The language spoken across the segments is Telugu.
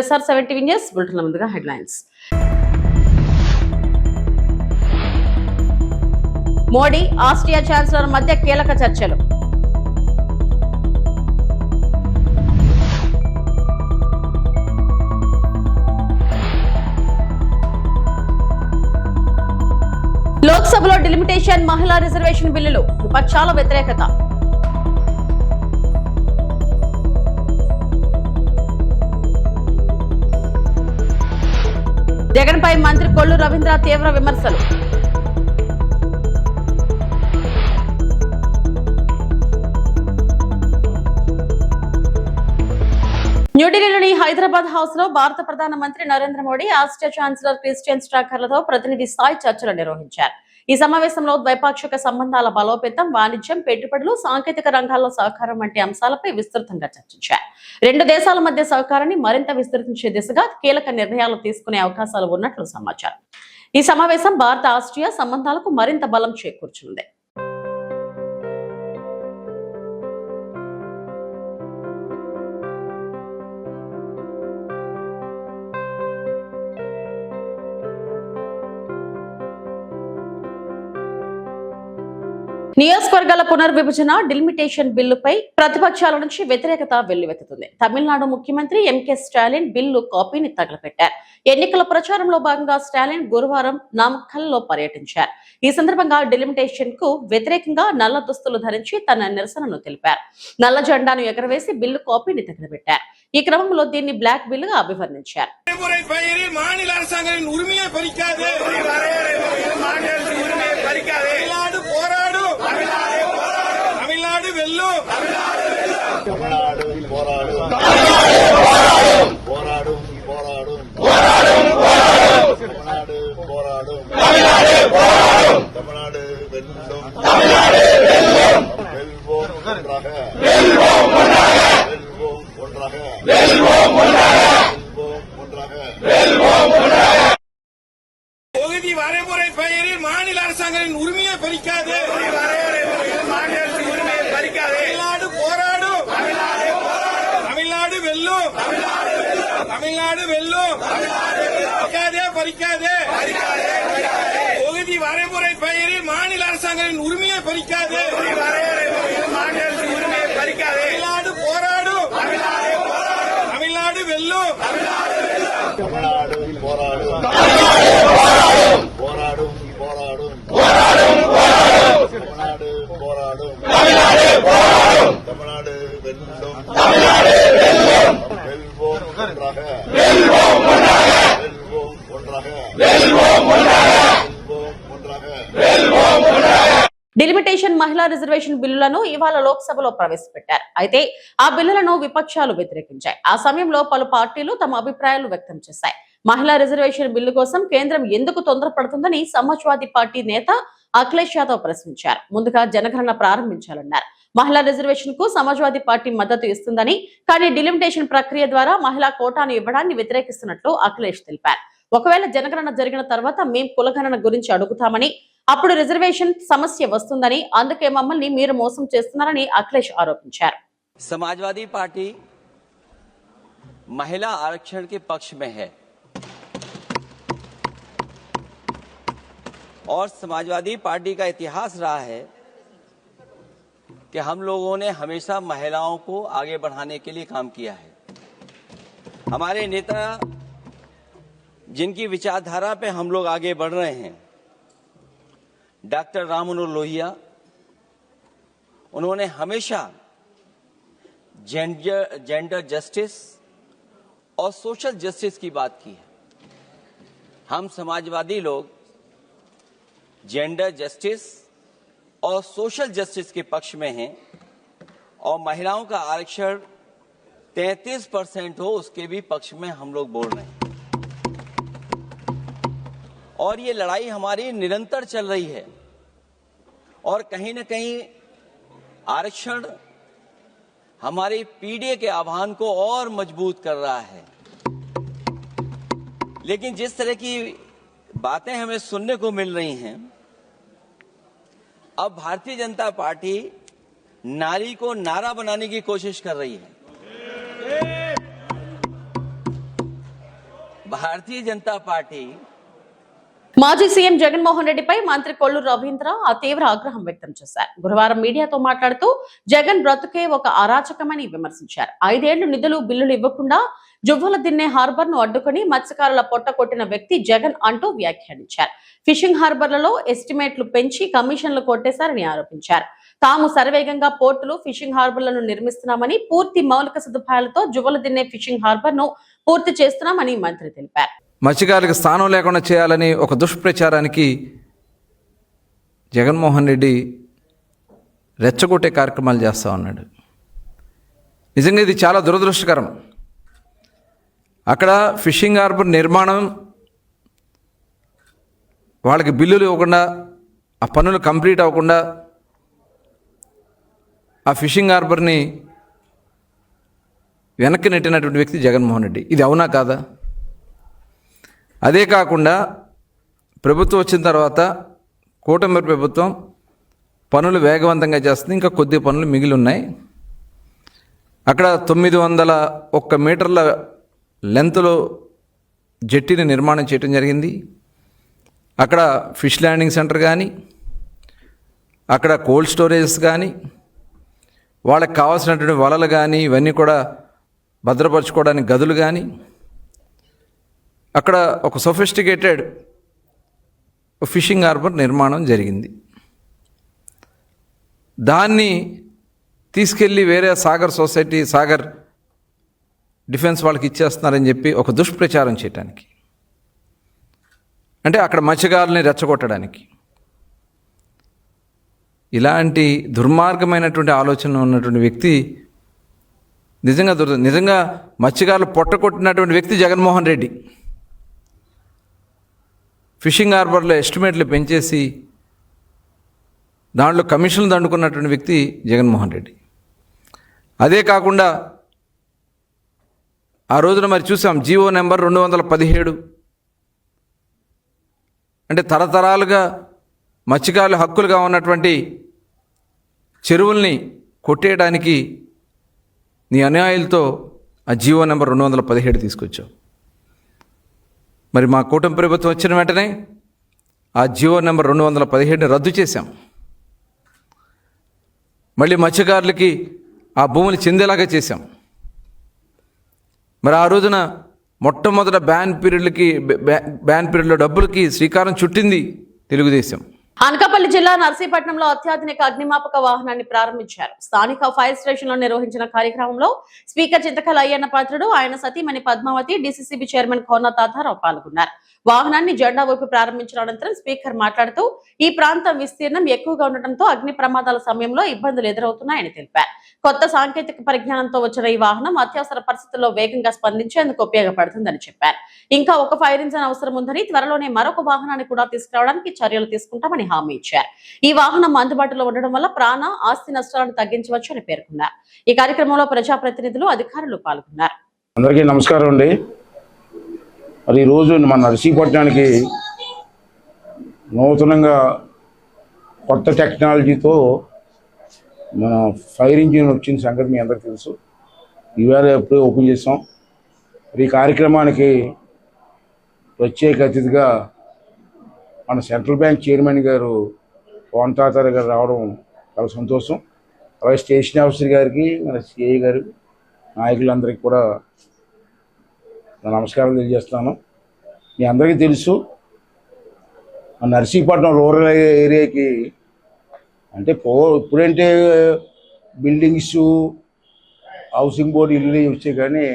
SR7 TV న్యూస్ బులెటిన్ ముందుగా హెడ్లైన్స్. మోడీ ఆస్ట్రియా ఛాన్సలర్ మధ్య కీలక చర్చలు. లోక్సభలో డిలిమిటేషన్ మహిళా రిజర్వేషన్ బిల్లులు విపక్షాల వ్యతిరేకత. జగన్ పై మంత్రి కొల్లు రవీంద్ర తీవ్ర విమర్శలు. న్యూఢిల్లీలోని హైదరాబాద్ హౌస్ లో భారత ప్రధానమంత్రి Narendra Modi Austria chancellor Christian స్ట్రాకర్లతో ప్రతినిధి స్థాయి చర్చలు నిర్వహించారు. ఈ సమావేశంలో ద్వైపాక్షిక సంబంధాల బలోపేతం, వాణిజ్యం, పెట్టుబడులు, సాంకేతిక రంగాల్లో సహకారం వంటి అంశాలపై విస్తృతంగా చర్చించారు. రెండు దేశాల మధ్య సహకారాన్ని మరింత విస్తరించే దిశగా కీలక నిర్ణయాలు తీసుకునే అవకాశాలు ఉన్నట్లు సమాచారం. ఈ సమావేశం భారత ఆస్ట్రియా సంబంధాలకు మరింత బలం చేకూర్చనుంది. నియోజకవర్గాల పునర్విభజన డిలిమిటేషన్ బిల్లుపై ప్రతిపక్షాల నుంచి వ్యతిరేకత వెల్లువెత్తుతుంది. తమిళనాడు ముఖ్యమంత్రి ఎంకే స్టాలిన్ బిల్లు కాపీని తగలపెట్టారు. ఎన్నికల ప్రచారంలో భాగంగా స్టాలిన్ గురువారం నామక్కల్లో పర్యటించారు. ఈ సందర్భంగా డిలిమిటేషన్ కు వ్యతిరేకంగా నల్ల దుస్తులు ధరించి తన నిరసనను తెలిపారు. నల్ల జెండాను ఎగరవేసి బిల్లు కాపీని తగలబెట్టారు. ఈ క్రమంలో దీన్ని బ్లాక్ బిల్లుగా అభివర్ణించారు. தொகுதி வரைமுறை பெயரில் மாநில அரசாங்கத்தின் உரிமையை பறிக்காது. தமிழ்நாடு போராடும், தமிழ்நாடு வெல்லும், தமிழ்நாடு வெல்லும், பறிக்காதே. தொகுதி வரைமுறை பெயரில் மாநில அரசாங்கத்தின் உரிமையை பறிக்காது. தமிழ்நாடு போராடும், தமிழ்நாடு வெல்லும், தமிழ்நாடு போராடும், போராடும், தமிழ்நாடு போராடும், தமிழ்நாடு வெல்லும், வெல்வோம் ஒன்றாக, డిలిమిటేషన్ మహిళా రిజర్వేషన్ బిల్లులను ఇవాళ లోక్సభలో ప్రవేశపెట్టారు. అయితే ఆ బిల్లులను విపక్షాలు వ్యతిరేకించాయి. ఆ సమయంలో పలు పార్టీలు తమ అభిప్రాయాలు వ్యక్తం చేశాయి. మహిళా రిజర్వేషన్ బిల్లు కోసం కేంద్రం ఎందుకు తొందరపడుతుందని సమాజ్వాదీ పార్టీ నేత అఖిలేష్ యాదవ్ ప్రశ్నించారు. ముందుగా జనగణన ప్రారంభించాలన్నారు. మహిళా రిజర్వేషన్ కు సమాజ్వాదీ పార్టీ మద్దతు ఇస్తుందని, కానీ డిలిమిటేషన్ ప్రక్రియ ద్వారా మహిళా కోటాను ఇవ్వడాన్ని వ్యతిరేకిస్తున్నట్లు అఖిలేష్ తెలిపారు. ఒకవేళ జనగణన జరిగిన తర్వాత మేం కులగణన గురించి అడుగుతామని, అప్పుడు రిజర్వేషన్ సమస్య వస్తుందని, అందుకే మమ్మల్ని మీరు మోసం చేస్తున్నారని అఖిలేష్ ఆరోపించారు. समाजवादी पार्टी महिला आरक्षण के पक्ष में है और समाजवादी पार्टी का इतिहास रहा है कि हम लोगों ने हमेशा महिलाओं को आगे बढ़ाने के लिए काम किया है. हमारे नेता जिनकी विचारधारा पे हम लोग आगे बढ़ रहे हैं, डॉक्टर राम मनोहर लोहिया, उन्होंने हमेशा जेंडर जस्टिस और सोशल जस्टिस की बात की है. हम समाजवादी लोग जेंडर जस्टिस और सोशल जस्टिस के पक्ष में हैं और महिलाओं का आरक्षण 33% हो उसके भी पक्ष में हम लोग बोल रहे हैं. और ये लड़ाई हमारी निरंतर चल रही है और कहीं न कहीं आरक्षण हमारी पीढ़ी के आह्वान को और मजबूत कर रहा है. लेकिन जिस तरह की बातें हमें सुनने को मिल रही हैं, अब भारतीय जनता पार्टी नारी को नारा बनाने की कोशिश कर रही है. भारतीय जनता पार्टी మాజీ సీఎం జగన్మోహన్ రెడ్డిపై మంత్రి కొల్లు రవీంద్ర తీవ్ర ఆగ్రహం వ్యక్తం చేశారు. గురువారం మీడియాతో మాట్లాడుతూ జగన్ బ్రతుకే ఒక అరాచకమని విమర్శించారు. 5 ఏళ్లు నిధులు బిల్లులు ఇవ్వకుండా జువ్వల దిన్నే హార్బర్ ను అడ్డుకుని మత్స్యకారుల పొట్ట కొట్టిన వ్యక్తి జగన్ అంటూ వ్యాఖ్యానించారు. ఫిషింగ్ హార్బర్లలో ఎస్టిమేట్లు పెంచి కమిషన్లు కొట్టేశారని ఆరోపించారు. తాము శరవేగంగా పోర్టులు ఫిషింగ్ హార్బర్లను నిర్మిస్తున్నామని, పూర్తి మౌలిక సదుపాయాలతో జువ్వల దిన్నే ఫిషింగ్ హార్బర్ ను పూర్తి చేస్తున్నామని మంత్రి తెలిపారు. మత్స్యకారులకు స్థానం లేకుండా చేయాలని ఒక దుష్ప్రచారానికి జగన్మోహన్ రెడ్డి రెచ్చగొట్టే కార్యక్రమాలు చేస్తూ ఉన్నాడు. నిజంగా ఇది చాలా దురదృష్టకరం. అక్కడ ఫిషింగ్ హార్బర్ నిర్మాణం వాళ్ళకి బిల్లులు ఇవ్వకుండా, ఆ పనులు కంప్లీట్ అవ్వకుండా ఆ ఫిషింగ్ హార్బర్ని వెనక్కి నెట్టినటువంటి వ్యక్తి జగన్మోహన్ రెడ్డి. ఇది అవునా కాదా? అదే కాకుండా ప్రభుత్వం వచ్చిన తర్వాత కూటమి ప్రభుత్వం పనులు వేగవంతంగా చేస్తుంది. ఇంకా కొద్ది పనులు మిగిలి ఉన్నాయి. అక్కడ 901 మీటర్ల లెంత్లో జెట్టీని నిర్మాణం చేయడం జరిగింది. అక్కడ ఫిష్ ల్యాండింగ్ సెంటర్ కానీ, అక్కడ కోల్డ్ స్టోరేజెస్ కానీ, వాళ్ళకి కావాల్సినటువంటి వలలు కానీ, ఇవన్నీ కూడా భద్రపరచుకోవడానికి గదులు కానీ, అక్కడ ఒక సొఫిస్టికేటెడ్ ఫిషింగ్ హార్బర్ నిర్మాణం జరిగింది. దాన్ని తీసుకెళ్ళి వేరే సాగర్ సొసైటీ, సాగర్ డిఫెన్స్ వాళ్ళకి ఇచ్చేస్తున్నారని చెప్పి ఒక దుష్ప్రచారం చేయడానికి, అంటే అక్కడ మత్స్యకారుల్ని రెచ్చగొట్టడానికి. ఇలాంటి దుర్మార్గమైనటువంటి ఆలోచన ఉన్నటువంటి వ్యక్తి నిజంగా మత్స్యకారులు పొట్టకొట్టినటువంటి వ్యక్తి జగన్మోహన్ రెడ్డి. ఫిషింగ్ హార్బర్లో ఎస్టిమేట్లు పెంచేసి దాంట్లో కమిషన్లు దండుకున్నటువంటి వ్యక్తి జగన్మోహన్ రెడ్డి. అదే కాకుండా ఆ రోజున మరి చూసాం, జీవో నెంబర్ 217, అంటే తరతరాలుగా మత్స్యకారుల హక్కులుగా ఉన్నటువంటి చెరువుల్ని కొట్టేయడానికి నీ అన్యాయాలతో ఆ జీవో నెంబర్ 217 తీసుకొచ్చావు. మరి మా కూటమి ప్రభుత్వం వచ్చిన వెంటనే ఆ జీవో నెంబర్ 217ని రద్దు చేశాం. మళ్ళీ మత్స్యకారులకి ఆ భూములు చెందేలాగా చేశాం. మరి ఆ రోజున మొట్టమొదట బ్యాన్ పీరియడ్లో డబ్బులకి శ్రీకారం చుట్టింది తెలుగుదేశం. అనకాపల్లి జిల్లా నర్సీపట్నంలో అత్యాధునిక అగ్నిమాపక వాహనాన్ని ప్రారంభించారు. స్థానిక ఫైర్ స్టేషన్ లో నిర్వహించిన కార్యక్రమంలో స్పీకర్ చింతకల అయ్యన్న పాత్రుడు, ఆయన సతీమణి పద్మావతి, డీసీసీబీ చైర్మన్ కోన తాతారావు పాల్గొన్నారు. వాహనాన్ని జెండా ఊపి ప్రారంభించిన అనంతరం స్పీకర్ మాట్లాడుతూ ఈ ప్రాంతం విస్తీర్ణం ఎక్కువగా ఉండటంతో అగ్ని ప్రమాదాల సమయంలో ఇబ్బందులు ఎదురవుతున్నాయని తెలిపారు. కొత్త సాంకేతిక పరిజ్ఞానంతో వచ్చిన ఈ వాహనం అత్యవసర పరిస్థితుల్లో వేగంగా స్పందించేందుకు ఉపయోగపడుతుందని చెప్పారు. ఇంకా ఒక ఫైర్ ఇంజన్ అవసరం ఉందని, త్వరలోనే మరొక వాహనాన్ని కూడా తీసుకురావడానికి చర్యలు తీసుకుంటామని హామీ ఇచ్చారు. ఈ వాహనం అందుబాటులో ఉండడం వల్ల ప్రాణ ఆస్తి నష్టాలను తగ్గించవచ్చు అని పేర్కొన్నారు. ఈ కార్యక్రమంలో ప్రజాప్రతినిధులు, అధికారులు పాల్గొన్నారు. అందరికీ నమస్కారం అండి. మరి ఈరోజు మన నర్సీపట్నానికి నూతనంగా కొత్త టెక్నాలజీతో మన ఫైర్ ఇంజిన్ వచ్చిన సంగతి మీ అందరికీ తెలుసు. ఈవేళ ఎప్పుడూ ఓపెన్ చేసాం. ఈ కార్యక్రమానికి ప్రత్యేక అతిథిగా మన సెంట్రల్ బ్యాంక్ చైర్మన్ గారు కోన తాతారావు గారు రావడం చాలా సంతోషం. అలాగే స్టేషన్ ఆఫీసర్ గారికి, మన సిఐ గారు, నాయకులందరికీ కూడా నమస్కారం తెలియజేస్తున్నాను. మీ అందరికీ తెలుసు, నర్సీపట్నం రూరల్ ఏరియాకి అంటే ఇప్పుడంటే బిల్డింగ్స్, హౌసింగ్ బోర్డు ఇల్లు వచ్చాయి, కానీ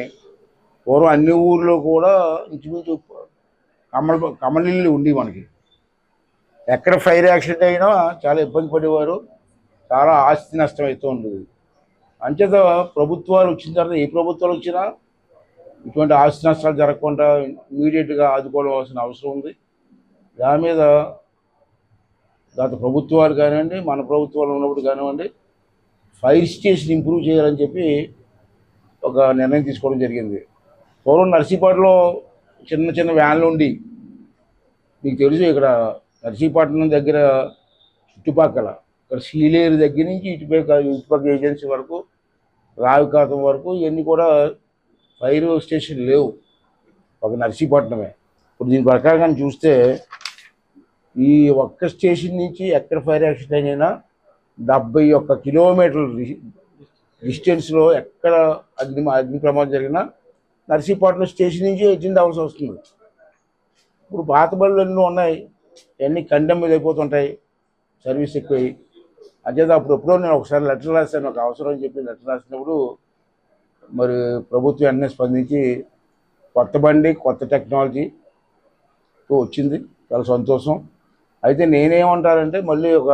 పూర్వం అన్ని ఊర్లో కూడా ఇంచుమించు కమల ఇల్లు ఉండి మనకి ఎక్కడ ఫైర్ యాక్సిడెంట్ అయినా చాలా ఇబ్బంది పడేవారు, చాలా ఆస్తి నష్టం అవుతూ ఉండేది. అంచేత ప్రభుత్వాలు వచ్చిన తర్వాత ఏ ప్రభుత్వాలు వచ్చినా ఇటువంటి ఆస్తి నష్టాలు జరగకుండా ఇమీడియట్గా ఆదుకోవాల్సిన అవసరం ఉంది. దాని మీద గత ప్రభుత్వాలు కానివ్వండి, మన ప్రభుత్వాలు ఉన్నప్పుడు కానివ్వండి, ఫైర్ స్టేషన్ ఇంప్రూవ్ చేయాలని చెప్పి ఒక నిర్ణయం తీసుకోవడం జరిగింది. పూర్వం నర్సీపట్నంలో చిన్న చిన్న వ్యాన్లు ఉండి, మీకు తెలుసు ఇక్కడ నర్సీపట్నం దగ్గర చుట్టుపక్కల ఇక్కడ సీలేరు దగ్గర నుంచి ఇటుపక్క ఏజెన్సీ వరకు, రావికాతం వరకు ఇవన్నీ కూడా ఫైర్ స్టేషన్ లేవు. ఒక నర్సీపట్నమే. ఇప్పుడు దీని ప్రకారంగా చూస్తే ఈ ఒక్క స్టేషన్ నుంచి ఎక్కడ ఫైర్ యాక్సిడెంట్ అయినా 71 కిలోమీటర్ల డిస్టెన్స్లో ఎక్కడ అగ్ని ప్రమాదం జరిగినా నర్సీపట్నం స్టేషన్ నుంచి అటెండ్ అవ్వాల్సి వస్తుంది. ఇప్పుడు పాత బళ్ళు ఎన్నో ఉన్నాయి, అన్నీ కండెమ్ మీద అయిపోతుంటాయి, సర్వీస్ ఎక్కువ. అంచేత అప్పుడెప్పుడో నేను ఒకసారి లెటర్ రాశాను, ఒక అవసరం అని చెప్పి లెటర్ రాసినప్పుడు మరి ప్రభుత్వం అన్నీ స్పందించి కొత్త బండి కొత్త టెక్నాలజీతో వచ్చింది, చాలా సంతోషం. అయితే నేనేమంటానంటే మళ్ళీ ఒక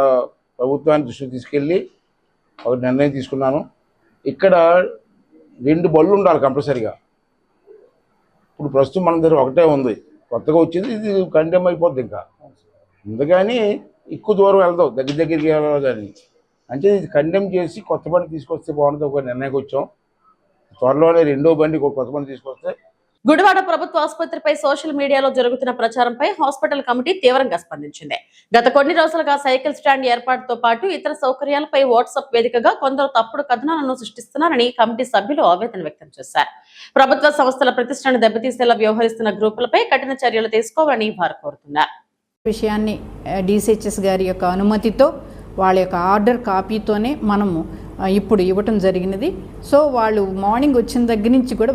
ప్రభుత్వాన్ని దృష్టికి తీసుకెళ్ళి ఒక నిర్ణయం తీసుకున్నాను. ఇక్కడ 2 బళ్ళు ఉండాలి కంపల్సరీగా. ఇప్పుడు ప్రస్తుతం మన దగ్గర ఒకటే ఉంది, కొత్తగా వచ్చింది, ఇది కండెమ్ అయిపోద్ది. ఇంకా అందుకని ఎక్కువ దూరం వెళ్దాం, దగ్గరికి వెళ్ళాలి కానీ అంటే ఇది కండెమ్ చేసి కొత్త బండి తీసుకొస్తే బాగుంటుంది ఒక నిర్ణయానికి వచ్చాం. త్వరలోనే 2వ బండి కొత్త బండి తీసుకొస్తే. గుడివాడ ప్రభుత్వ ఆసుపత్రిపై సోషల్ మీడియాలో జరుగుతున్న ప్రచారంపై హాస్పిటల్ కమిటీ తీవ్రంగా స్పందించింది. గత కొన్ని రోజులుగా సైకిల్ స్టాండ్ ఏర్పాటుతో పాటు ఇతర సౌకర్యాలపై వాట్సాప్ వేదికగా కొందరు తప్పుడు కథనాలను సృష్టిస్తున్నారని కమిటీ సభ్యులు ఆవేదన వ్యక్తం చేశారు. ప్రభుత్వ సంస్థల ప్రతిష్టను దెబ్బతీసేలా వ్యవహరిస్తున్న గ్రూపులపై కఠిన చర్యలు తీసుకోవాలని వారు కోరుతున్నారు. విషయాన్ని డిసిహెచ్ఎస్ గారి యొక్క అనుమతితో వాళ్ళ యొక్క ఆర్డర్ కాపీతోనే మనము ఇప్పుడు ఇవ్వటం జరిగినది. సో వాళ్ళు మార్నింగ్ వచ్చిన దగ్గర నుంచి కూడా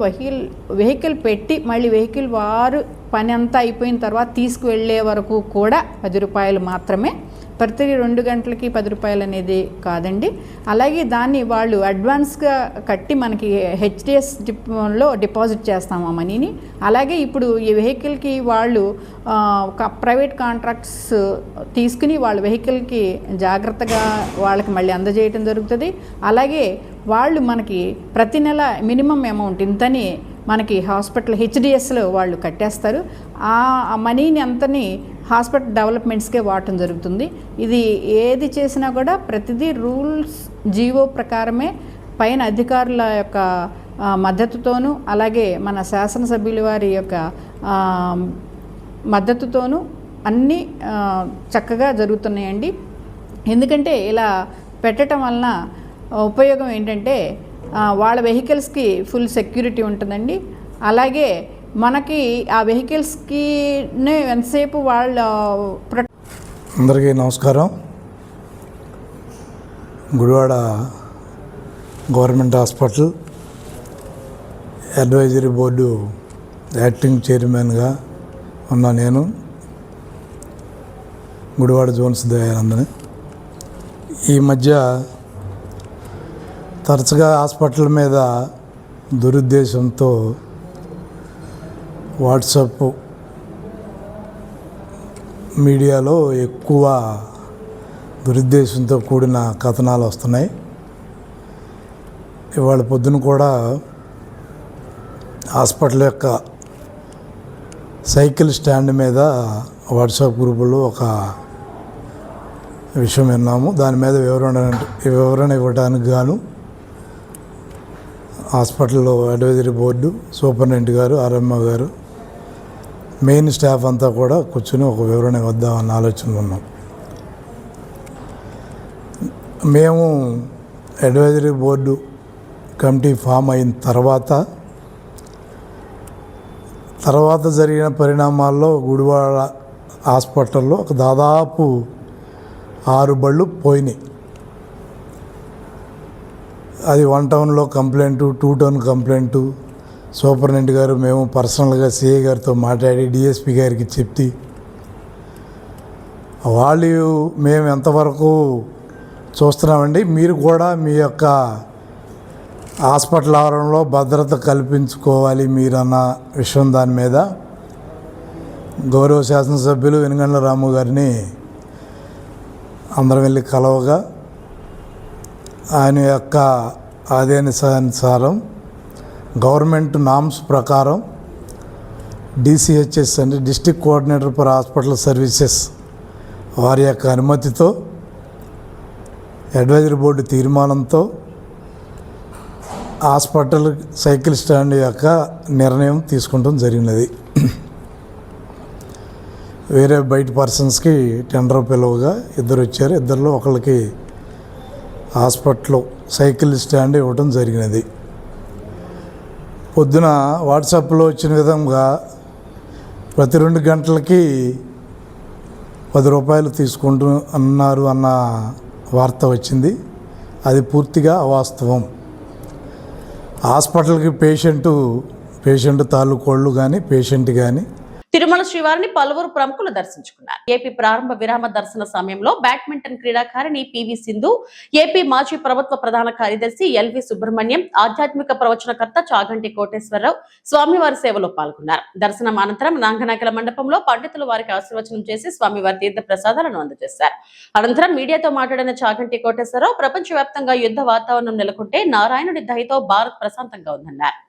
వెహికల్ పెట్టి మళ్ళీ వెహికల్ వారు పని అంతా అయిపోయిన తర్వాత తీసుకువెళ్ళే వరకు కూడా 10 రూపాయలు మాత్రమే. ప్రతి 2 గంటలకి 10 రూపాయలు అనేది కాదండి. అలాగే దాన్ని వాళ్ళు అడ్వాన్స్గా కట్టి మనకి హెచ్డిఎస్ లో డిపాజిట్ చేస్తాము ఆ మనీని. అలాగే ఇప్పుడు ఈ వెహికల్కి వాళ్ళు ప్రైవేట్ కాంట్రాక్ట్స్ తీసుకుని వాళ్ళ వెహికల్కి జాగ్రత్తగా వాళ్ళకి మళ్ళీ అందజేయటం జరుగుతుంది. అలాగే వాళ్ళు మనకి ప్రతి నెల మినిమం అమౌంట్ ఇంతని మనకి హాస్పిటల్ హెచ్డిఎస్లో వాళ్ళు కట్టేస్తారు. ఆ మనీని అంతని హాస్పిటల్ డెవలప్మెంట్స్కే వాడటం జరుగుతుంది. ఇది ఏది చేసినా కూడా ప్రతిదీ రూల్స్ జీవో ప్రకారమే పైన అధికారుల యొక్క మద్దతుతోనూ అలాగే మన శాసనసభ్యుల వారి యొక్క మద్దతుతోనూ అన్నీ చక్కగా జరుగుతున్నాయండి. ఎందుకంటే ఇలా పెట్టడం వలన ఉపయోగం ఏంటంటే వాళ్ళ వెహికల్స్కి ఫుల్ సెక్యూరిటీ ఉంటుందండి. అలాగే మనకి ఆ వెహికల్స్కి ఎంతసేపు వాళ్ళ. అందరికీ నమస్కారం. Gudivada government hospital advisory board acting చైర్మన్గా ఉన్న నేను గుడివాడ జోన్స్ దయానందని. ఈ మధ్య తరచుగా హాస్పిటల్ మీద దురుద్దేశంతో వాట్సాప్ మీడియాలో ఎక్కువ దురుద్దేశంతో కూడిన కథనాలు వస్తున్నాయి. ఇవాళ పొద్దున కూడా హాస్పిటల్ యొక్క సైకిల్ స్టాండ్ మీద వాట్సాప్ గ్రూపులో ఒక విషయం విన్నాము. దాని మీద వివరణ ఇవ్వడానికి గాను హాస్పిటల్లో అడ్వైజరీ బోర్డు సూపరింటెండెంట్ గారు, ఆర్ఎంఓ గారు, మెయిన్ స్టాఫ్ అంతా కూడా కూర్చొని ఒక వివరణ ఇద్దామన్న ఆలోచనలో ఉన్నాం. మేము అడ్వైజరీ బోర్డు కమిటీ ఫామ్ అయిన తర్వాత జరిగిన పరిణామాల్లో గుడివాడ హాస్పిటల్లో ఒక దాదాపు 6 బళ్ళు పోయినాయి. అది 1 టౌన్లో కంప్లైంటు, 2 టౌన్ కంప్లైంటు. సూపరింటెండెంట్ గారు మేము పర్సనల్గా సిఐ గారితో మాట్లాడి డిఎస్పి గారికి చెప్తే వాళ్ళు మేము ఎంతవరకు చూస్తున్నామండి, మీరు కూడా మీ యొక్క హాస్పిటల్ ఆవరణలో భద్రత కల్పించుకోవాలి మీరన్న విషయం దాని మీద గౌరవ శాసనసభ్యులు వెనుగండ్ల రాము గారిని అందరం వెళ్ళి కలవగా ఆయన యొక్క ఆదేశానుసారం గవర్నమెంట్ నామ్స్ ప్రకారం డిసిహెచ్ఎస్ అంటే district coordinator for hospital services వారి యొక్క అనుమతితో అడ్వైజరీ బోర్డు తీర్మానంతో హాస్పిటల్ సైకిల్ స్టాండ్ యొక్క నిర్ణయం తీసుకుంటాం జరిగినది. వేరే బయట పర్సన్స్కి టెండర్ పిలువగా 2 వచ్చారు. 2లో ఒకళ్ళకి హాస్పిటల్లో సైకిల్ స్టాండ్ ఇవ్వడం జరిగినది. పొద్దున వాట్సాప్లో వచ్చిన విధంగా ప్రతి 2 గంటలకి 10 రూపాయలు తీసుకుంటూ అన్నారు అన్న వార్త వచ్చింది. అది పూర్తిగా అవాస్తవం. హాస్పిటల్కి పేషెంట్ తాలూకోళ్ళు కానీ పేషెంట్ కానీ తిరుమల శ్రీవారిని పలువురు ప్రముఖులు దర్శించుకున్నారు. ఏపీ ప్రారంభ విరామ దర్శన సమయంలో బ్యాడ్మింటన్ క్రీడాకారిణి పివి సింధు, ఏపీ మాజీ ప్రభుత్వ ప్రధాన కార్యదర్శి ఎల్వి సుబ్రహ్మణ్యం, ఆధ్యాత్మిక ప్రవచనకర్త చాగంటి కోటేశ్వరరావు స్వామివారి సేవలో పాల్గొన్నారు. దర్శనం అనంతరం నాంగనాయకుల మండపంలో పండితులు వారికి ఆశీర్వచనం చేసి స్వామివారి తీర్థ ప్రసాదాలను అందజేశారు. అనంతరం మీడియాతో మాట్లాడిన చాగంటి కోటేశ్వరరావు, ప్రపంచవ్యాప్తంగా యుద్ధ వాతావరణం నెలకొంటే నారాయణుడి దయతో భారత్ ప్రశాంతంగా ఉందన్నారు.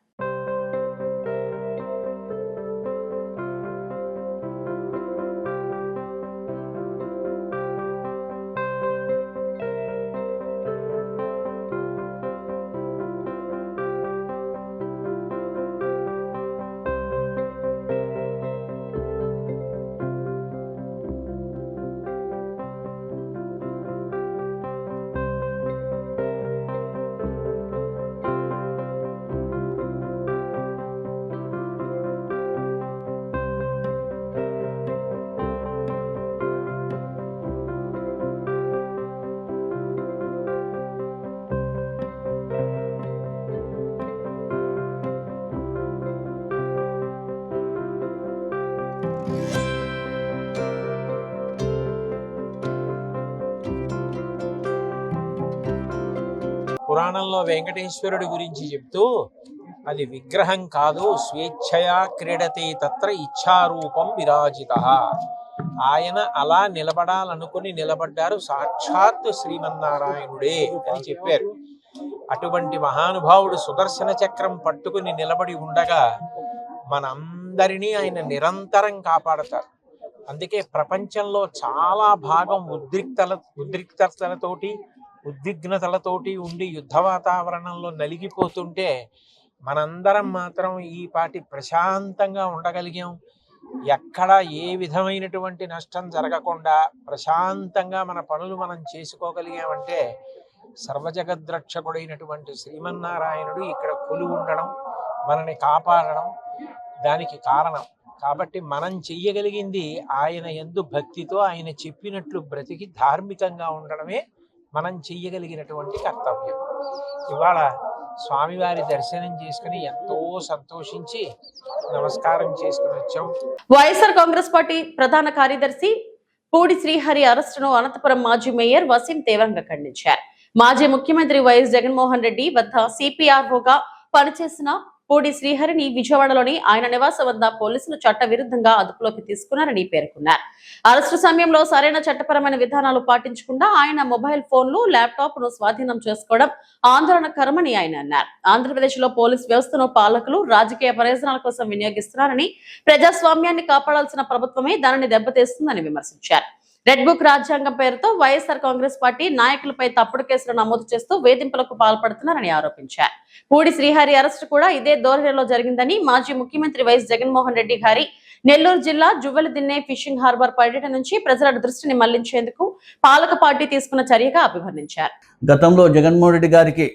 పురాణంలో వెంకటేశ్వరుడి గురించి చెప్తూ, అది విగ్రహం కాదు, స్వేచ్ఛయా క్రీడతే తత్ర ఇచ్ఛారూపం విరాజితః. ఆయన అలా నిలబడాలనుకుని నిలబడ్డారు, సాక్షాత్ శ్రీమన్నారాయణుడే అని చెప్పారు. అటువంటి మహానుభావుడు సుదర్శన చక్రం పట్టుకుని నిలబడి ఉండగా మనందరినీ ఆయన నిరంతరం కాపాడతారు. అందుకే ప్రపంచంలో చాలా భాగం ఉద్రిక్తతలతోటి ఉద్విగ్నతలతోటి ఉండి యుద్ధ వాతావరణంలో నలిగిపోతుంటే మనందరం మాత్రం ఈ పాటి ప్రశాంతంగా ఉండగలిగాం. ఎక్కడ ఏ విధమైనటువంటి నష్టం జరగకుండా ప్రశాంతంగా మన పనులు మనం చేసుకోగలిగామంటే సర్వజగద్రక్షకుడైనటువంటి శ్రీమన్నారాయణుడు ఇక్కడ కొలువు ఉండడం, మనని కాపాడడం దానికి కారణం. కాబట్టి మనం చెయ్యగలిగింది ఆయన యందు భక్తితో ఆయన చెప్పినట్లు బ్రతికి ధార్మికంగా ఉండడమే మనం చెయ్యగలిగినటువంటి కర్తవ్యం. ఇవాళ స్వామివారి దర్శనం చేసుకుని ఎంతో సంతోషించి నమస్కారం చేసుకుని వచ్చాం. వైఎస్ఆర్ కాంగ్రెస్ పార్టీ ప్రధాన కార్యదర్శి పూడి శ్రీహరి అరెస్టును అనంతపురం మాజీ మేయర్ వసీం తీవ్రంగా ఖండించారు. మాజీ ముఖ్యమంత్రి వైఎస్ జగన్మోహన్ రెడ్డి వద్ద సిపిఆర్ఓగా పనిచేసిన పూడి శ్రీహరిని విజయవాడలోని ఆయన నివాసం వద్ద పోలీసులు చట్ట విరుద్ధంగా అదుపులోకి తీసుకున్నారని పేర్కొన్నారు. అరెస్టు సమయంలో సరైన చట్టపరమైన విధానాలు పాటించకుండా ఆయన మొబైల్ ఫోన్లు, ల్యాప్టాప్ ను స్వాధీనం చేసుకోవడం ఆందోళనకరమని ఆయన అన్నారు. ఆంధ్రప్రదేశ్ లో పోలీస్ వ్యవస్థను పాలకులు రాజకీయ ప్రయోజనాల కోసం వినియోగిస్తున్నారని, ప్రజాస్వామ్యాన్ని కాపాడాల్సిన ప్రభుత్వమే దానిని దెబ్బతీస్తుందని విమర్శించారు. రెడ్ బుక్ రాజ్యాంగం పేరుతో వైఎస్ఆర్ కాంగ్రెస్ పార్టీ నాయకులపై తప్పుడు కేసులు నమోదు చేస్తూ వేధింపులకు పాల్పడుతున్నారని ఆరోపించారు. పూడి శ్రీహరి అరెస్టు కూడా ఇదే ధోరణిలో జరిగిందని, మాజీ ముఖ్యమంత్రి వైఎస్ జగన్మోహన్ రెడ్డి గారి నెల్లూరు జిల్లా జువ్వెలదిన్నె ఫిషింగ్ హార్బర్ పర్యటన నుంచి ప్రజల దృష్టిని మళ్లించేందుకు పాలక పార్టీ తీసుకున్న చర్యగా అభివర్ణించారు. గతంలో జగన్మోహన్ రెడ్డి గారికి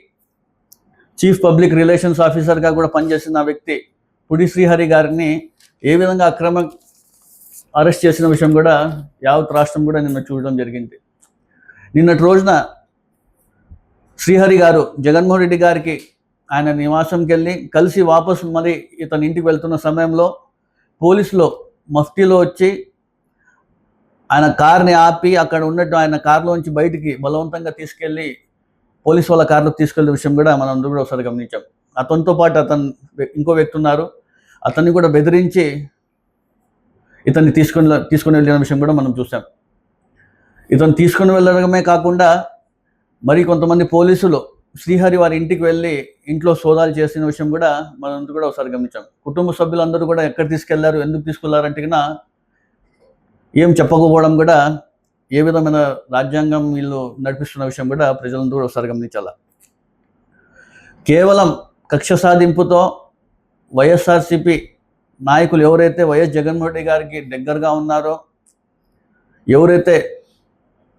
చీఫ్ పబ్లిక్ రిలేషన్స్ ఆఫీసర్గా కూడా పనిచేసిన వ్యక్తి పూడి శ్రీహరి గారిని ఏ విధంగా అక్రమ అరెస్ట్ చేసిన విషయం కూడా యావత్ రాష్ట్రం కూడా నిన్న చూడడం జరిగింది. నిన్నటి రోజున శ్రీహరి గారు జగన్మోహన్ రెడ్డి గారికి ఆయన నివాసంకి వెళ్ళి కలిసి వాపసు మరి ఇతని ఇంటికి వెళ్తున్న సమయంలో పోలీసులు మఫ్టీలో వచ్చి ఆయన కార్ని ఆపి అక్కడ ఉన్నట్టు ఆయన కారులోంచి బయటికి బలవంతంగా తీసుకెళ్ళి పోలీసు వాళ్ళ కారులో తీసుకెళ్ళిన విషయం కూడా మనం అందరూ కూడా ఒకసారి గమనించాం. అతనితో పాటు ఇంకో వ్యక్తి ఉన్నారు, అతన్ని కూడా బెదిరించి ఇతన్ని తీసుకొని వెళ్ళిన విషయం కూడా మనం చూసాం. ఇతను తీసుకొని వెళ్ళడమే కాకుండా మరి కొంతమంది పోలీసులు శ్రీహరి వారి ఇంటికి వెళ్ళి ఇంట్లో సోదాలు చేసిన విషయం కూడా మనందరూ కూడా ఒకసారి గమనించాం. కుటుంబ సభ్యులందరూ కూడా ఎక్కడ తీసుకెళ్లారు, ఎందుకు తీసుకెళ్లారంటే కన్నా ఏం చెప్పకపోవడం కూడా ఏ విధమైన రాజ్యాంగం వీళ్ళు నడిపిస్తున్న విషయం కూడా ప్రజలందరూ కూడా ఒకసారి గమనించాల. కేవలం కక్ష సాధింపుతో వైఎస్ఆర్సీపీ నాయకులు ఎవరైతే వైఎస్ జగన్మోహన్ రెడ్డి గారికి దగ్గరగా ఉన్నారో, ఎవరైతే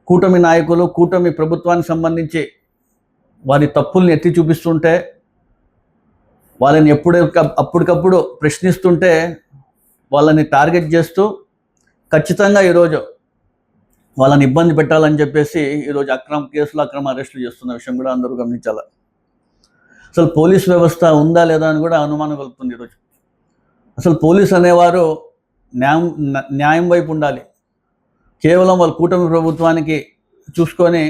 కూటమి నాయకులు కూటమి ప్రభుత్వానికి సంబంధించి వారి తప్పుల్ని ఎత్తి చూపిస్తుంటే వాళ్ళని అప్పటికప్పుడు ప్రశ్నిస్తుంటే వాళ్ళని టార్గెట్ చేస్తూ ఖచ్చితంగా ఈరోజు వాళ్ళని ఇబ్బంది పెట్టాలని చెప్పేసి ఈరోజు అక్రమ అరెస్టులు చేస్తున్న విషయం కూడా అందరూ గమనించాలి. అసలు పోలీస్ వ్యవస్థ ఉందా లేదా అని కూడా అనుమానం కలుగుతుంది ఈరోజు. అసలు పోలీస్ అనేవారు న్యాయం వైపు ఉండాలి. కేవలం వాళ్ళు కూటమి ప్రభుత్వానికి చూసుకొని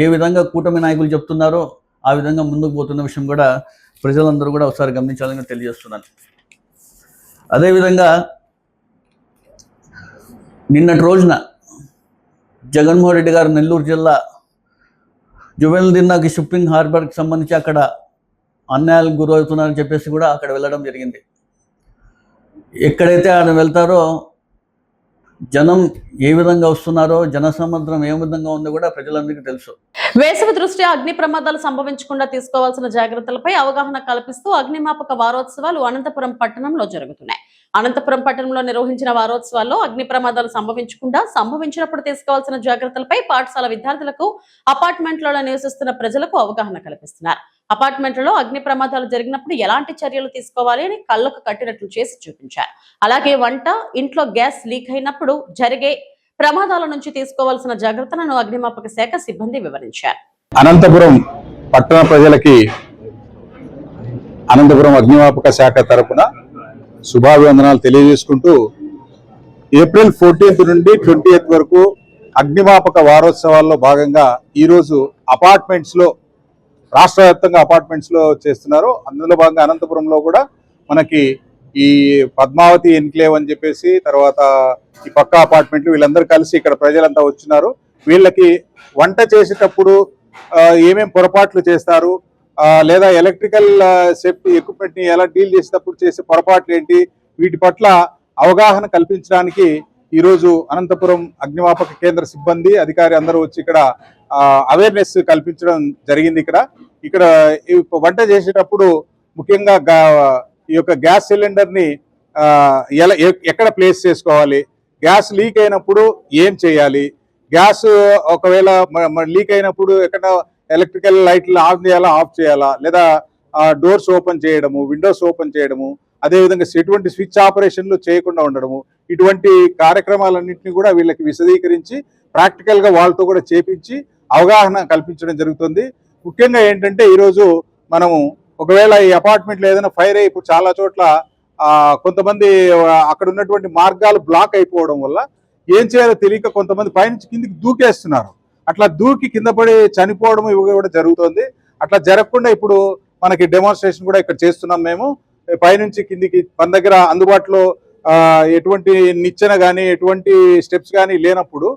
ఏ విధంగా కూటమి నాయకులు చెప్తున్నారో ఆ విధంగా ముందుకు పోతున్న విషయం కూడా ప్రజలందరూ కూడా ఒకసారి గమనించాలని తెలియజేస్తున్నాను. అదేవిధంగా నిన్నటి రోజున జగన్మోహన్ రెడ్డి గారు నెల్లూరు జిల్లా జువెల్ దిన్నాకి షిప్పింగ్ హార్బర్కి సంబంధించి అక్కడ అన్యాయాలకు గురవుతున్నారని చెప్పేసి కూడా అక్కడ వెళ్ళడం జరిగింది. ఎక్కడైతే ఆయన వెళ్తారో జనం ఏ విధంగా వస్తున్నారో, జనసముద్రం ఏ విధంగా ఉందో కూడా ప్రజలందరికీ తెలుసు. వేసవి దృష్ట్యా అగ్ని ప్రమాదాలు సంభవించకుండా తీసుకోవాల్సిన జాగ్రత్తలపై అవగాహన కల్పిస్తూ అగ్నిమాపక వారోత్సవాలు అనంతపురం పట్టణంలో జరుగుతున్నాయి. అనంతపురం పట్టణంలో నిర్వహించిన వారోత్సవాల్లో అగ్ని ప్రమాదాలు సంభవించినప్పుడు తీసుకోవాల్సిన జాగ్రత్తలపై పాఠశాల విద్యార్థులకు, అపార్ట్మెంట్లలో నివసిస్తున్న ప్రజలకు అవగాహన కల్పిస్తున్నారు. అపార్ట్మెంట్లలో అగ్ని ప్రమాదాలు జరిగినప్పుడు ఎలాంటి చర్యలు తీసుకోవాలి అని కళ్ళకు కట్టినట్లు చేసి చూపించారు. అలాగే వంట ఇంట్లో గ్యాస్ లీక్ అయినప్పుడు జరిగే ప్రమాదాల నుంచి తీసుకోవాల్సిన జాగ్రత్తలను అగ్నిమాపక శాఖ సిబ్బంది వివరించారు. అనంతపురం పట్టణ ప్రజలకి అనంతపురం అగ్నిమాపక శాఖ తరపున శుభాభివందనాలు తెలియజేసుకుంటూ ఏప్రిల్ 14th నుండి 20th వరకు అగ్నిమాపక వారోత్సవాల్లో భాగంగా ఈరోజు అపార్ట్మెంట్స్లో, రాష్ట్ర వ్యాప్తంగా అపార్ట్మెంట్స్లో చేస్తున్నారు. అందులో భాగంగా అనంతపురంలో కూడా మనకి ఈ పద్మావతి ఎన్క్లేవ్ అని చెప్పేసి, తర్వాత ఈ పక్క అపార్ట్మెంట్లు, వీళ్ళందరూ కలిసి ఇక్కడ ప్రజలంతా వచ్చినారు. వీళ్ళకి వంట చేసేటప్పుడు ఏమేం పొరపాట్లు చేస్తారు, లేదా ఎలక్ట్రికల్ సేఫ్టీ ఎక్విప్మెంట్ని ఎలా డీల్ చేసేటప్పుడు చేసే పొరపాట్లు ఏంటి, వీటి పట్ల అవగాహన కల్పించడానికి ఈరోజు అనంతపురం అగ్నిమాపక కేంద్ర సిబ్బంది, అధికారి అందరూ వచ్చి ఇక్కడ అవేర్నెస్ కల్పించడం జరిగింది. ఇక్కడ వంట చేసేటప్పుడు ముఖ్యంగా ఈ యొక్క గ్యాస్ సిలిండర్ని ఎక్కడ ప్లేస్ చేసుకోవాలి, గ్యాస్ లీక్ అయినప్పుడు ఏం చేయాలి, గ్యాస్ ఒకవేళ లీక్ అయినప్పుడు ఎక్కడ ఎలక్ట్రికల్ లైట్లు ఆన్ చేయాలా, ఆఫ్ చేయాలా, లేదా డోర్స్ ఓపెన్ చేయడము, విండోస్ ఓపెన్ చేయడము, అదేవిధంగా ఎటువంటి స్విచ్ ఆపరేషన్లు చేయకుండా ఉండడము, ఇటువంటి కార్యక్రమాలన్నింటినీ కూడా వీళ్ళకి విశదీకరించి ప్రాక్టికల్గా వాళ్ళతో కూడా చేపించి అవగాహన కల్పించడం జరుగుతుంది. ముఖ్యంగా ఏంటంటే ఈరోజు మనము ఒకవేళ ఈ అపార్ట్మెంట్లో ఏదైనా ఫైర్ అయ్యి, ఇప్పుడు చాలా చోట్ల కొంతమంది అక్కడ ఉన్నటువంటి మార్గాలు బ్లాక్ అయిపోవడం వల్ల ఏం చేయాలో తెలియక కొంతమంది పైనుంచి కిందికి దూకేస్తున్నారు. అట్లా దూకి కింద పడి చనిపోవడం ఇవి కూడా జరుగుతుంది. అట్లా జరగకుండా ఇప్పుడు మనకి డెమాన్స్ట్రేషన్ కూడా ఇక్కడ చేస్తున్నాం. మేము పైనుంచి కిందికి మన దగ్గర అందుబాటులో ఎటువంటి నిచ్చెన కానీ ఎటువంటి స్టెప్స్ కానీ లేనప్పుడు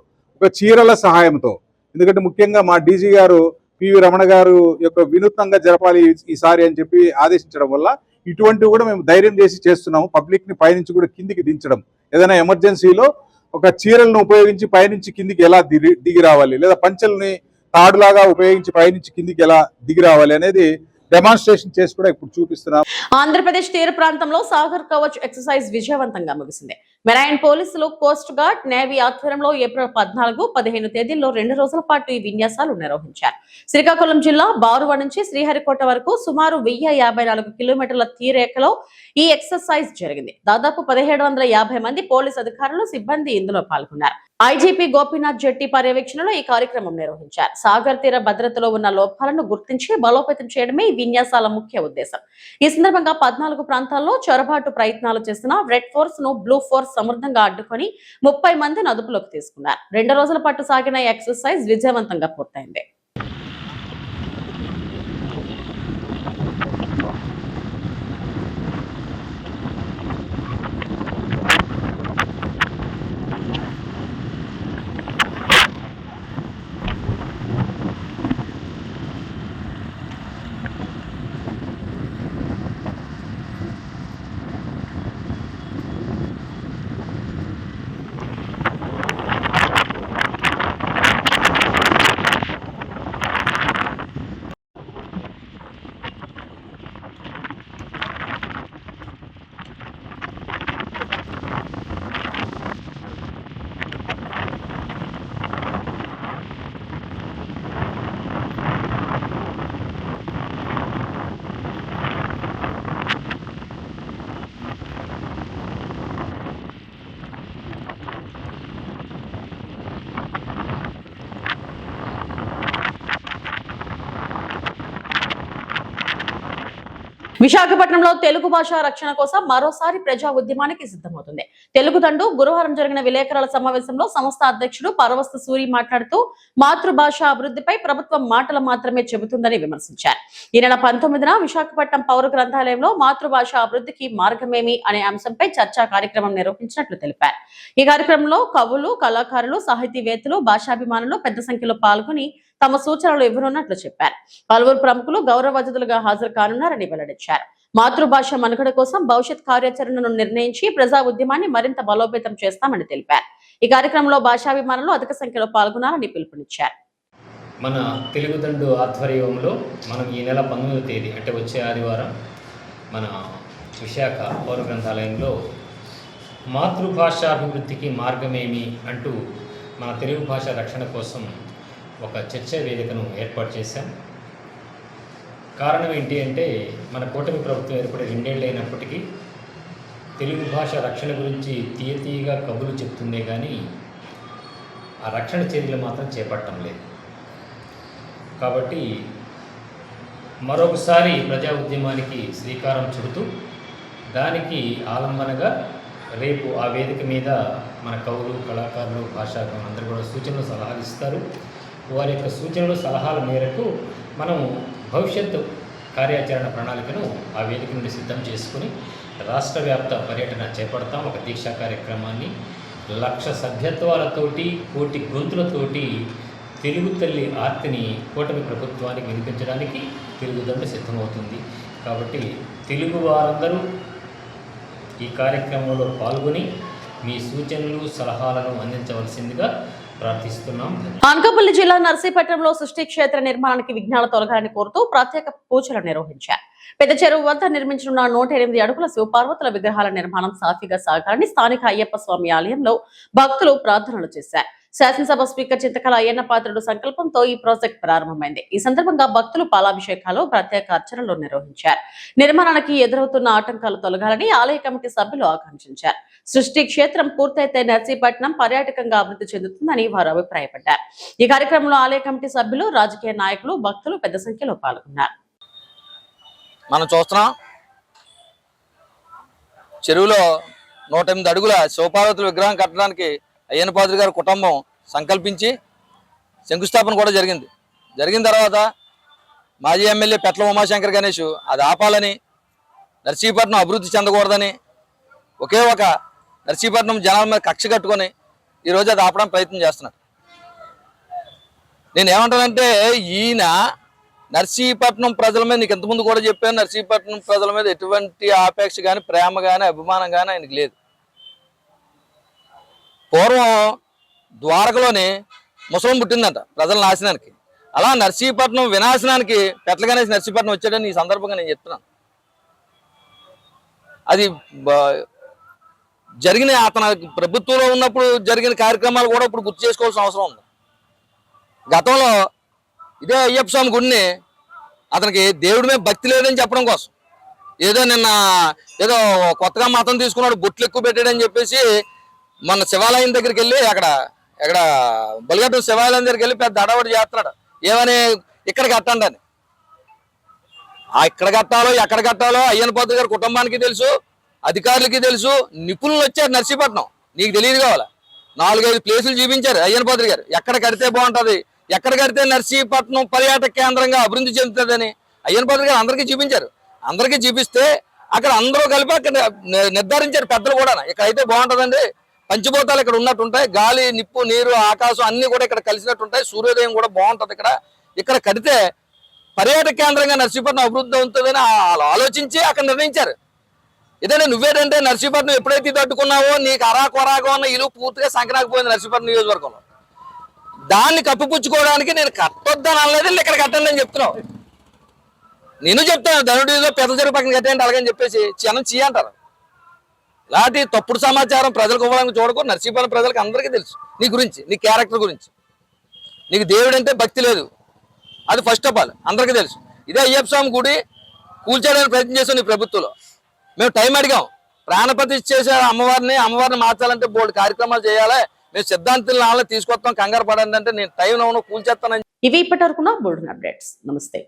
ఒక చీరల సహాయంతో, ఎందుకంటే ముఖ్యంగా మా డీజీ గారు పివి రమణ గారు యొక్క వినూత్నంగా జరపాలి ఈసారి అని చెప్పి ఆదేశించడం వల్ల ఇటువంటివి కూడా మేము ధైర్యం చేసి చేస్తున్నాము. పబ్లిక్ని పైనుంచి కూడా కిందికి దించడం, ఏదైనా ఎమర్జెన్సీలో ఒక చీరలను ఉపయోగించి పైనుంచి కిందికి ఎలా దిగి రావాలి, లేదా పంచెల్ని తాడులాగా ఉపయోగించి పైనుంచి కిందికి ఎలా దిగి రావాలి అనేది డెమాన్స్ట్రేషన్ చేసి కూడా ఇప్పుడు చూపిస్తున్నాం. ఆంధ్రప్రదేశ్ తీర ప్రాంతంలో సాగర్ కవచ్ ఎక్సర్సైజ్ విజయవంతంగా ముగిసింది. మెరైన్ పోలీసులు, కోస్ట్ గార్డ్, నేవీ ఆధ్వర్యంలో ఏప్రిల్ 14, 15 తేదీల్లో 2 రోజుల పాటు ఈ విన్యాసాలు నిర్వహించారు. శ్రీకాకుళం జిల్లా బారువ నుంచి శ్రీహరికోట వరకు సుమారు 1054 కిలోమీటర్ల తీరేఖలో ఈ ఎక్సర్సైజ్ జరిగింది. దాదాపు 1750 మంది పోలీస్ అధికారులు, సిబ్బంది ఇందులో పాల్గొన్నారు. ఐజీపీ గోపీనాథ్ జెట్టి పర్యవేక్షణలో ఈ కార్యక్రమం నిర్వహించారు. సాగర్ తీర భద్రతలో ఉన్న లోపాలను గుర్తించి బలోపేతం చేయడమే ఈ విన్యాసాల ముఖ్య ఉద్దేశం. ఈ సందర్భంగా 14 ప్రాంతాల్లో చొరబాటు ప్రయత్నాలు చేసిన రెడ్ ఫోర్స్ ను బ్లూ ఫోర్స్ సమర్థంగా అడ్డుకొని 30 మందిని అదుపులోకి తీసుకున్నారు. 2 రోజుల పాటు సాగిన ఈ ఎక్సర్సైజ్ విజయవంతంగా పూర్తయింది. విశాఖపట్నంలో తెలుగు భాష రక్షణ కోసం మరోసారి ప్రజా ఉద్యమానికి సిద్ధమవుతుంది. తెలుగు దండు గురువారం జరిగిన విలేకరుల సమావేశంలో సంస్థ అధ్యక్షుడు పరవస్తు సూరి మాట్లాడుతూ మాతృభాష అభివృద్ధిపై ప్రభుత్వం మాటలు మాత్రమే చెబుతుందని విమర్శించారు. ఈ నెల 19న విశాఖపట్నం పౌర గ్రంథాలయంలో మాతృభాష అభివృద్ధికి మార్గమేమి అనే అంశంపై చర్చా కార్యక్రమం నిర్వహించినట్లు తెలిపారు. ఈ కార్యక్రమంలో కవులు, కళాకారులు, సాహితీవేత్తలు, భాషాభిమానులు పెద్ద సంఖ్యలో పాల్గొని తమ సూచనలు ఇవ్వనున్నట్లు చెప్పారు. పలువురు ప్రముఖులు గౌరవ అతిథులుగా హాజరు కానున్నారని వెల్లడించారు. మాతృభాష మనుగడ కోసం భవిష్యత్ కార్యాచరణను నిర్ణయించి ప్రజా ఉద్యమాన్ని మరింత బలోపేతం చేస్తామని తెలిపారు. ఈ కార్యక్రమంలో భాషాభిమానులు అధిక సంఖ్యలో పాల్గొనాలని పిలుపునిచ్చారు. మన తెలుగుదండు ఆధ్వర్యంలో మనం ఈ నెల 19వ తేదీ అంటే వచ్చే ఆదివారం మన విశాఖ పౌర గ్రంథాలయంలో మాతృభాషాభివృద్ధికి మార్గమేమి అంటూ మన తెలుగు భాష రక్షణ కోసం ఒక చర్చా వేదికను ఏర్పాటు చేశాం. కారణం ఏంటి అంటే మన కూటమి ప్రభుత్వం ఏర్పడి 2 ఏళ్ళు అయినప్పటికీ తెలుగు భాష రక్షణ గురించి తీయగా కబుర్లు చెప్తుందే కానీ ఆ రక్షణ చర్యలు మాత్రం చేపట్టడం లేదు. కాబట్టి మరొకసారి ప్రజా ఉద్యమానికి శ్రీకారం చుడుతూ దానికి ఆలంబనగా రేపు ఆ వేదిక మీద మన కవులు, కళాకారులు, భాషాకారులు అందరూ కూడా సూచనలు, సలహాలు ఇస్తారు. వారి యొక్క సూచనలు, సలహాల మేరకు మనం భవిష్యత్తు కార్యాచరణ ప్రణాళికను ఆ వేదిక నుండి సిద్ధం చేసుకుని రాష్ట్ర వ్యాప్త పర్యటన చేపడతాం. ఒక దీక్షా కార్యక్రమాన్ని 1,00,000 సభ్యత్వాలతోటి, 1,00,000 గొంతులతోటి తెలుగు తల్లి ఆర్తిని కూటమి ప్రభుత్వానికి వినిపించడానికి తెలుగుదండు సిద్ధమవుతుంది. కాబట్టి తెలుగు వారందరూ ఈ కార్యక్రమంలో పాల్గొని మీ సూచనలు, సలహాలను అందించవలసిందిగా ప్రార్థిస్తున్నాం. అనకాపల్లి జిల్లా నర్సీపట్నంలో సృష్టి క్షేత్ర నిర్మాణానికి విఘ్నాలు తొలగాలని కోరుతూ ప్రత్యేక పూజలు నిర్వహించారు. పెద్ద చెరువు వద్ద నిర్మించనున్న 108 అడుగుల శివపార్వతుల విగ్రహాల నిర్మాణం సాఫీగా సాగాలని స్థానిక అయ్యప్ప స్వామి ఆలయంలో భక్తులు ప్రార్థనలు చేశారు. శాసనసభ స్పీకర్ చింతకల అయ్యన్న పాత్రుడు సంకల్పంతో ఈ ప్రాజెక్ట్ ప్రారంభమైంది. ఈ సందర్భంగా భక్తులు పాలాభిషేకాలు, ప్రత్యేక అర్చనలు నిర్వహించారు. నిర్మాణానికి ఎదురవుతున్న ఆటంకాలు తొలగాలని ఆలయ కమిటీ సభ్యులు ఆకాంక్షించారు. సృష్టి క్షేత్రం పూర్తయితే నర్సీపట్నం పర్యాటకంగా అభివృద్ధి చెందుతుందని వారు అభిప్రాయపడ్డారు. ఈ కార్యక్రమంలో ఆలయ కమిటీ సభ్యులు, రాజకీయ నాయకులు, భక్తులు పెద్ద సంఖ్యలో పాల్గొన్నారు. మనం చూస్తున్నాం, చెరువులో 108 అడుగుల శివపార్వతుల విగ్రహం కట్టడానికి అయ్యన్న పాత్రుడు గారి కుటుంబం సంకల్పించి శంకుస్థాపన కూడా జరిగింది. జరిగిన తర్వాత మాజీ ఎమ్మెల్యే పెట్ల ఉమాశంకర్ గణేష్ అది ఆపాలని, నర్సీపట్నం అభివృద్ధి చెందకూడదని ఒకే ఒక నర్సీపట్నం జనాల మీద కక్ష కట్టుకొని ఈరోజు అది ఆపడానికి ప్రయత్నం చేస్తున్నారు. నేను ఏమంటానంటే, ఈయన నర్సీపట్నం ప్రజల మీద, నీకు ఇంతకుముందు కూడా చెప్పాను, నర్సీపట్నం ప్రజల మీద ఎటువంటి ఆపేక్ష కానీ, ప్రేమ కానీ, అభిమానం కానీ ఆయనకి లేదు. పూర్వం ద్వారకలోని ముసలం పుట్టిందంట ప్రజల నాశనానికి. అలా నర్సీపట్నం వినాశనానికి పెట్ల గణేష్ నర్సీపట్నం వచ్చాడని ఈ సందర్భంగా నేను చెప్తున్నాను. అది జరిగిన, అతను ప్రభుత్వంలో ఉన్నప్పుడు జరిగిన కార్యక్రమాలు కూడా ఇప్పుడు గుర్తు చేసుకోవాల్సిన అవసరం ఉంది. గతంలో ఇదే అయ్యప్ప స్వామి గుడిని అతనికి దేవుడి మీద భక్తి లేదని చెప్పడం కోసం ఏదో కొత్తగా మతం తీసుకున్నాడు, బొట్లు ఎక్కువ పెట్టాడని చెప్పేసి మన శివాలయం దగ్గరికి వెళ్ళి అక్కడ బలిగట్టం శివాలయం దగ్గరికి వెళ్ళి పెద్ద అడవడి చేస్తున్నాడు. ఏమని, ఇక్కడ కట్టండి అని. ఇక్కడ కట్టాలో ఎక్కడ కట్టాలో అయ్యన్న పాత్రుడు గారి కుటుంబానికి తెలుసు, అధికారులకి తెలుసు. నిపుణులు వచ్చారు నర్సీపట్నం, నీకు తెలియదు కావాలా. 4-5 ప్లేసులు చూపించారు అయ్యన్న పాత్రుడు గారు. ఎక్కడ కడితే బాగుంటుంది, ఎక్కడ కడితే నర్సీపట్నం పర్యాటక కేంద్రంగా అభివృద్ధి చెందుతుందని అయ్యన్న పాత్రుడు గారు అందరికీ చూపించారు. అందరికీ చూపిస్తే అక్కడ అందరూ కలిపి అక్కడ నిర్ధారించారు పెద్దలు కూడా, ఇక్కడ అయితే బాగుంటుందండి. పంచభూతాలు ఇక్కడ ఉన్నట్టుంటాయి, గాలి, నిప్పు, నీరు, ఆకాశం అన్ని కూడా ఇక్కడ కలిసినట్టుంటాయి, సూర్యోదయం కూడా బాగుంటుంది. ఇక్కడ కడితే పర్యాటక కేంద్రంగా నర్సీపట్నం అభివృద్ధి అవుతుందని ఆలోచించి అక్కడ నిర్ణయించారు. ఇదేంటే నువ్వేంటంటే నర్సీపట్నం ఎప్పుడైతే తట్టుకున్నావో నీకు అరాకొరాగా ఉన్న ఇల్లు పూర్తిగా సంక్రాకపోయింది నర్సీపట్నం నియోజకవర్గంలో. దాన్ని కప్పిపుచ్చుకోవడానికి నేను కట్టొద్దని అనలేదు, ఇక్కడ కట్టండి అని చెప్తున్నావు. నేను చెప్తాను, ధనుడిలో పెద్ద చెరువు పక్కన కట్టేయండి అలాగని చెప్పేసి చిన్న చీ అంటారు. ఇలాంటి తప్పుడు సమాచారం ప్రజలకు ఇవ్వడానికి చూడకు. నర్సీపట్నం ప్రజలకు అందరికీ తెలుసు నీ గురించి, నీ క్యారెక్టర్ గురించి. నీకు దేవుడు అంటే భక్తి లేదు, అది ఫస్ట్ ఆఫ్ ఆల్ అందరికీ తెలుసు. ఇదే అయ్యప్ప స్వామి గుడి కూల్చేయడానికి ప్రయత్నం చేసాం నీ ప్రభుత్వంలో. మేము టైం అడిగాం, ప్రాణప్రతిష్ఠ చేసే అమ్మవారిని మార్చాలంటే బోర్డు కార్యక్రమాలు చేయాలి, మేము సిద్ధాంతుల నాళ్ళని తీసుకొస్తాం, కంగారు పడండి అంటే నేను టైం కూల్చేస్తానని. ఇవి ఇప్పటి వరకు బోర్డు అప్డేట్స్. నమస్తే.